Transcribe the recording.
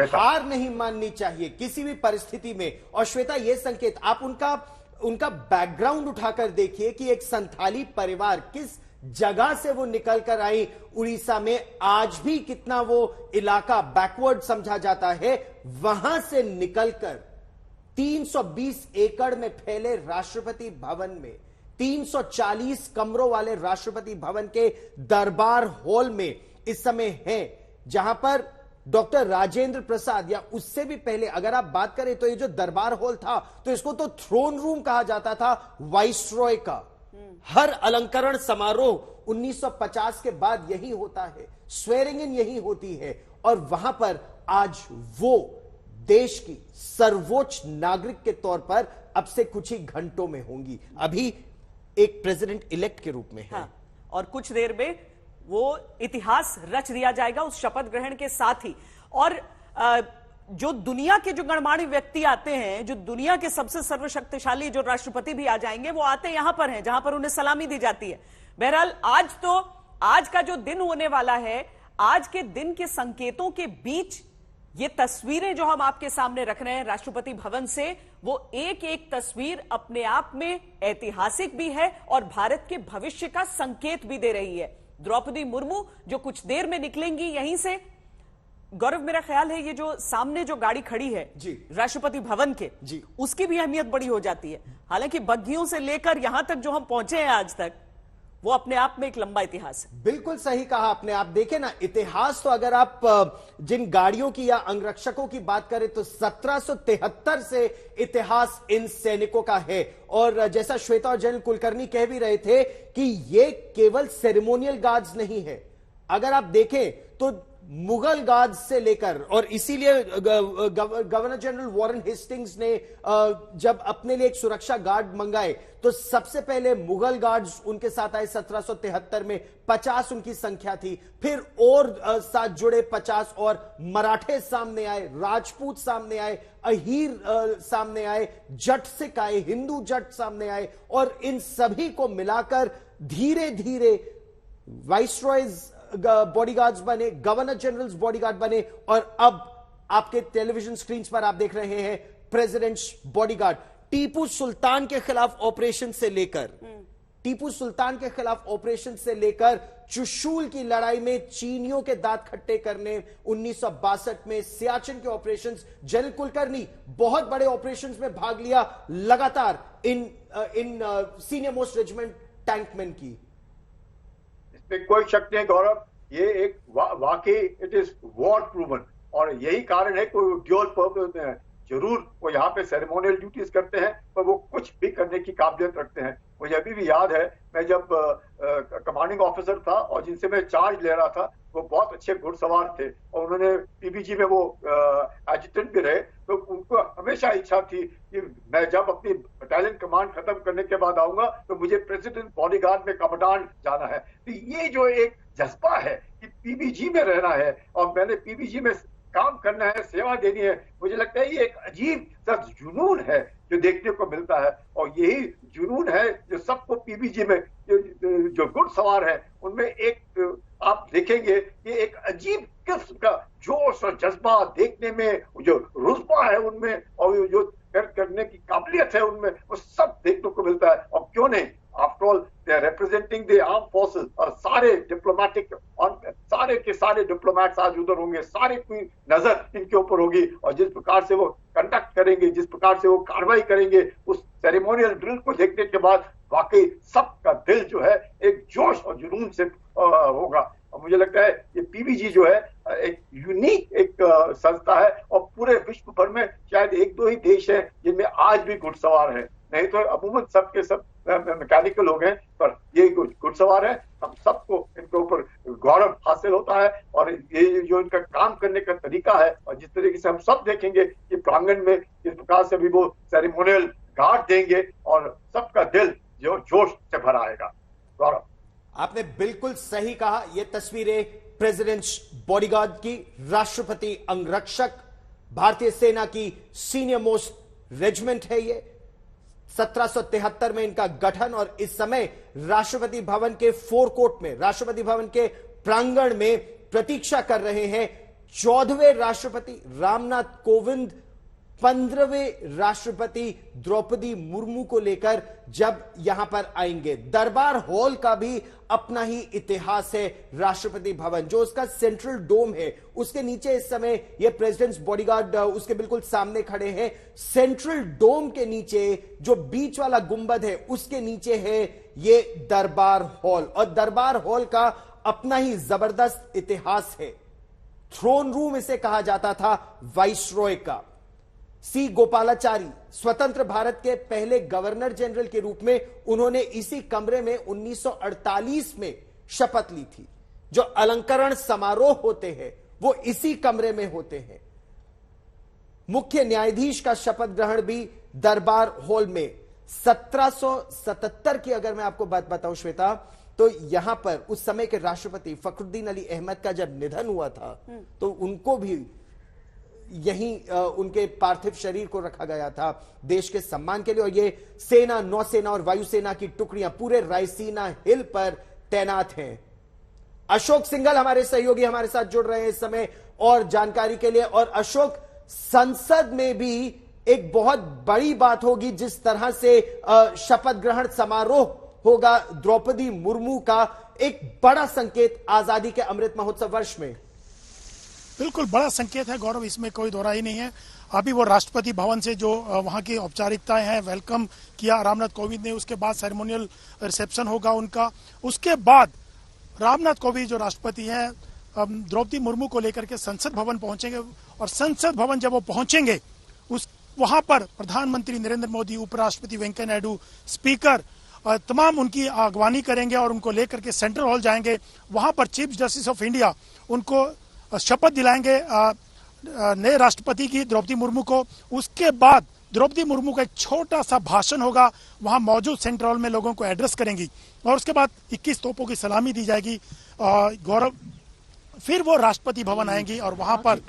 हार नहीं माननी चाहिए किसी भी परिस्थिति में। और श्वेता, ये संकेत आप उनका बैकग्राउंड उठाकर देखिए कि एक संथाली परिवार किस जगह से वो निकल कर आई उड़ीसा में, आज भी कितना वो इलाका बैकवर्ड समझा जाता है, वहां से निकलकर 320 एकड़ में फैले राष्ट्रपति भवन में, 340 कमरों वाले राष्ट्रपति भवन के दरबार हॉल में इस समय है, जहां पर डॉक्टर राजेंद्र प्रसाद, या उससे भी पहले अगर आप बात करें तो ये जो दरबार हॉल था तो इसको तो थ्रोन रूम कहा जाता था वाइसरॉय का। हर अलंकरण समारोह 1950 के बाद यही होता है, स्वेरिंग इन यही होती है, और वहां पर आज वो देश की सर्वोच्च नागरिक के तौर पर अब से कुछ ही घंटों में होंगी। अभी एक प्रेसिडेंट इलेक्ट के रूप में है। हाँ, और कुछ देर में वो इतिहास रच दिया जाएगा उस शपथ ग्रहण के साथ ही। और जो दुनिया के जो गणमान्य व्यक्ति आते हैं, जो दुनिया के सबसे सर्वशक्तिशाली जो राष्ट्रपति भी आ जाएंगे, वो आते यहां पर हैं जहां पर उन्हें सलामी दी जाती है। बहरहाल आज का जो दिन होने वाला है, आज के दिन के संकेतों के बीच ये तस्वीरें जो हम आपके सामने रख रहे हैं राष्ट्रपति भवन से, वो एक एक तस्वीर अपने आप में ऐतिहासिक भी है और भारत के भविष्य का संकेत भी दे रही है। द्रौपदी मुर्मू जो कुछ देर में निकलेंगी यहीं से। गौरव, मेरा ख्याल है ये जो सामने जो गाड़ी खड़ी है जी, राष्ट्रपति भवन के जी, उसकी भी अहमियत बड़ी हो जाती है। हालांकि बग्घियों से लेकर यहां तक जो हम पहुंचे हैं आज तक, वो अपने आप में एक लंबा इतिहास है। बिल्कुल सही कहा आपने। आप देखें ना, इतिहास तो अगर आप जिन गाड़ियों की या अंगरक्षकों की बात करें तो 1773 से इतिहास इन सैनिकों का है। और जैसा श्वेता और जनरल कुलकर्णी कह भी रहे थे कि ये केवल सेरेमोनियल गार्ड्स नहीं है। अगर आप देखें तो मुगल गार्ड से लेकर, और इसीलिए गवर्नर जनरल वॉरेन हेस्टिंग्स ने जब अपने लिए एक सुरक्षा गार्ड मंगाए तो सबसे पहले मुगल गार्ड्स उनके साथ आए 1773 में, 50 उनकी संख्या थी। फिर और साथ जुड़े 50 और मराठे सामने आए, राजपूत सामने आए, अहीर सामने आए, जट सिख आए, हिंदू जट सामने आए, और इन सभी को मिलाकर धीरे धीरे वाइसरॉयज बॉडीगार्ड्स बने, गवर्नर जनरल्स बॉडीगार्ड बने, और अब आपके टेलीविजन स्क्रीन पर आप देख रहे हैं प्रेसिडेंट्स बॉडीगार्ड। टीपू सुल्तान के खिलाफ ऑपरेशन से लेकर चुशूल की लड़ाई में चीनियों के दांत खट्टे करने 1962 में, सियाचिन के ऑपरेशंस, जनरल कुलकर्णी बहुत बड़े ऑपरेशंस में भाग लिया लगातार इन सीनियर मोस्ट रेजिमेंट टैंकमैन की। कोई शक नहीं गौरव, ये एक वाकई इट इज वॉर प्रूवन, और यही कारण है कोई ड्यूअल पर्पस में है। जरूर वो यहाँ पे सेरेमोनियल ड्यूटीज करते हैं, पर वो कुछ भी करने की काबिलियत रखते हैं। मुझे अभी भी याद है, मैं जब कमांडिंग ऑफिसर था और जिनसे मैं चार्ज ले रहा था, वो बहुत अच्छे घुड़सवार थे और उन्होंने पीबीजी में वो एडजुटेंट भी रहे, तो उनको हमेशा इच्छा थी कि मैं जब अपनी बटालियन कमांड खत्म करने के बाद आऊंगा तो मुझे प्रेसिडेंट बॉडीगार्ड में कमांडांट जाना है। तो ये जो एक जज्बा है कि पीबीजी में रहना है और मैंने पीबीजी में काम करना है, सेवा देनी है, मुझे लगता है ये एक अजीब सा जुनून है जो देखने को मिलता है। और यही जुनून है जो सबको पीबीजी में जो घुड़सवार है उनमें एक आप देखेंगे कि एक अजीब किस्म का जोश और जज्बा देखने में, जो रुतबा है उनमें और जो करने की काबिलियत है उनमें, वो सब देखने को मिलता है। और क्यों नहीं, after all they are representing the armed forces, और सारे डिप्लोमेटिक और सारे के सारे डिप्लोमेट्स आज उधर होंगे, सारे की नजर इनके ऊपर होगी, और जिस प्रकार से वो कंडक्ट करेंगे, जिस प्रकार से वो कार्रवाई करेंगे उस सेरेमोनियल ड्रिल को देखने के बाद वाकई सबका दिल जो है एक जोश और जुनून से होगा। और मुझे लगता है ये पीबीजी जो है एक यूनिक एक संस्था है, और पूरे विश्व भर में शायद एक दो ही देश हैं जिनमें आज भी घुड़सवार है, नहीं तो अमूमन सब के सब मैकेनिकल हो गए, पर ये घुड़सवार है। हम सबको इनके ऊपर गौरव हासिल होता है, और ये जो इनका काम करने का तरीका है, और जिस तरीके से हम सब देखेंगे कि प्रांगण में किस प्रकार से भी वो सेरेमोनियल गार्ड देंगे और सबका दिल जो जोश से भरा आएगा। गौरव, आपने बिल्कुल सही कहा। यह तस्वीरें प्रेसिडेंट्स बॉडीगार्ड की, राष्ट्रपति अंगरक्षक, भारतीय सेना की सीनियर मोस्ट रेजिमेंट है। ये 1773 में इनका गठन, और इस समय राष्ट्रपति भवन के फोरकोर्ट में, राष्ट्रपति भवन के प्रांगण में प्रतीक्षा कर रहे हैं 14वें राष्ट्रपति रामनाथ कोविंद 15वें राष्ट्रपति द्रौपदी मुर्मू को लेकर जब यहां पर आएंगे। दरबार हॉल का भी अपना ही इतिहास है। राष्ट्रपति भवन जो उसका सेंट्रल डोम है, उसके नीचे इस समय ये प्रेसिडेंट्स बॉडीगार्ड उसके बिल्कुल सामने खड़े हैं। सेंट्रल डोम के नीचे जो बीच वाला गुंबद है, उसके नीचे है ये दरबार हॉल, और दरबार हॉल का अपना ही जबरदस्त इतिहास है। थ्रोन रूम इसे कहा जाता था वाइसरॉय का। सी गोपालाचारी स्वतंत्र भारत के पहले गवर्नर जनरल के रूप में उन्होंने इसी कमरे में 1948 में शपथ ली थी। जो अलंकरण समारोह होते हैं वो इसी कमरे में होते हैं। मुख्य न्यायाधीश का शपथ ग्रहण भी दरबार हॉल में 1777 की अगर मैं आपको बात बताऊं श्वेता, तो यहां पर उस समय के राष्ट्रपति फखरुद्दीन अली अहमद का जब निधन हुआ था तो उनको भी यहीं उनके पार्थिव शरीर को रखा गया था देश के सम्मान के लिए। और ये सेना, नौसेना और वायुसेना की टुकड़ियां पूरे रायसीना हिल पर तैनात हैं। अशोक सिंघल हमारे सहयोगी हमारे साथ जुड़ रहे हैं इस समय और जानकारी के लिए। और अशोक, संसद में भी एक बहुत बड़ी बात होगी जिस तरह से शपथ ग्रहण समारोह होगा द्रौपदी मुर्मू का, एक बड़ा संकेत आजादी के अमृत महोत्सव वर्ष में। बिल्कुल बड़ा संकेत है गौरव, इसमें कोई दो राय नहीं है। अभी वो राष्ट्रपति भवन से जो वहां की औपचारिकताएं हैं, वेलकम किया रामनाथ कोविंद ने, उसके बाद सेरेमोनियल रिसेप्शन होगा उनका। उसके बाद रामनाथ कोविंद जो राष्ट्रपति हैं द्रौपदी मुर्मू को लेकर के संसद भवन पहुंचेंगे, और संसद भवन जब वो पहुंचेंगे वहां पर प्रधानमंत्री नरेंद्र मोदी, उपराष्ट्रपति वेंकैया नायडू, स्पीकर तमाम उनकी अगवानी करेंगे और उनको लेकर के सेंट्रल हॉल जाएंगे। वहां पर चीफ जस्टिस ऑफ इंडिया उनको शपथ दिलाएंगे नए राष्ट्रपति की द्रौपदी मुर्मू को। उसके बाद द्रौपदी मुर्मू का एक छोटा सा भाषण होगा, वहां मौजूद सेंट्रल हॉल में लोगों को एड्रेस करेंगी, और उसके बाद 21 तोपों की सलामी दी जाएगी। गौरव, फिर वो राष्ट्रपति भवन आएंगी और वहां पर